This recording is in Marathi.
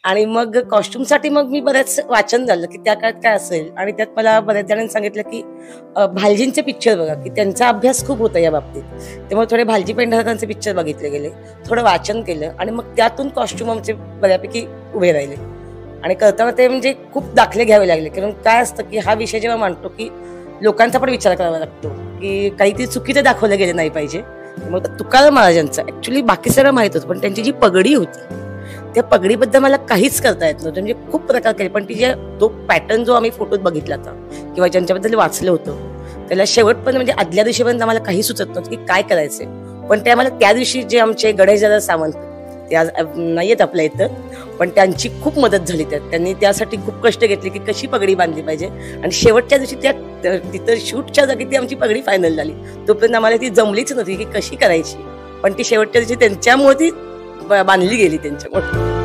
आणि मग कॉस्ट्युमसाठी मग मी बऱ्याच वाचन झालं की त्या काळात काय असेल आणि त्यात मला बऱ्याच जणांनी सांगितलं की भालजींचे पिक्चर बघा की त्यांचा अभ्यास खूप होता या बाबतीत. त्यामुळे थोडे भालजी पेंढारकरांचे पिक्चर बघितले गेले, थोडं वाचन केलं आणि मग त्यातून कॉस्ट्युम आमचे बऱ्यापैकी उभे राहिले. आणि करताना ते म्हणजे खूप दाखले घ्यावे लागले, कारण काय असतं की हा विषय जेव्हा मांडतो की लोकांचा पण विचार करावा लागतो की काहीतरी चुकीचं दाखवलं गेलं नाही पाहिजे. मग तुकाराम महाराजांचं ऍक्च्युली बाकी सगळं माहित होतं, पण त्यांची जी पगडी होती त्या पगडीबद्दल मला काहीच करता येत नव्हतं. म्हणजे खूप प्रकार केले, पण ती जे तो पॅटर्न जो आम्ही फोटोत बघितला होता किंवा ज्यांच्याबद्दल वाचलं होतं त्याला शेवटपर्यंत म्हणजे आदल्या दिवशीपर्यंत आम्हाला काही सुचत नव्हतं की काय करायचंय. पण ते आम्हाला त्या दिवशी जे आमचे गणेशदादा सावंत ते आज नाहीयेत आपल्या इथं, पण त्यांची खूप मदत झाली. त्यांनी त्यासाठी खूप कष्ट घेतले की कशी पगडी बांधली पाहिजे आणि शेवटच्या दिवशी त्या तिथं शूटच्या जागी ती आमची पगडी फायनल झाली. तोपर्यंत आम्हाला ती जमलीच नव्हती की कशी करायची, पण ती शेवटच्या दिवशी त्यांच्यामुळे ती बांधली गेली त्यांच्यामुळे.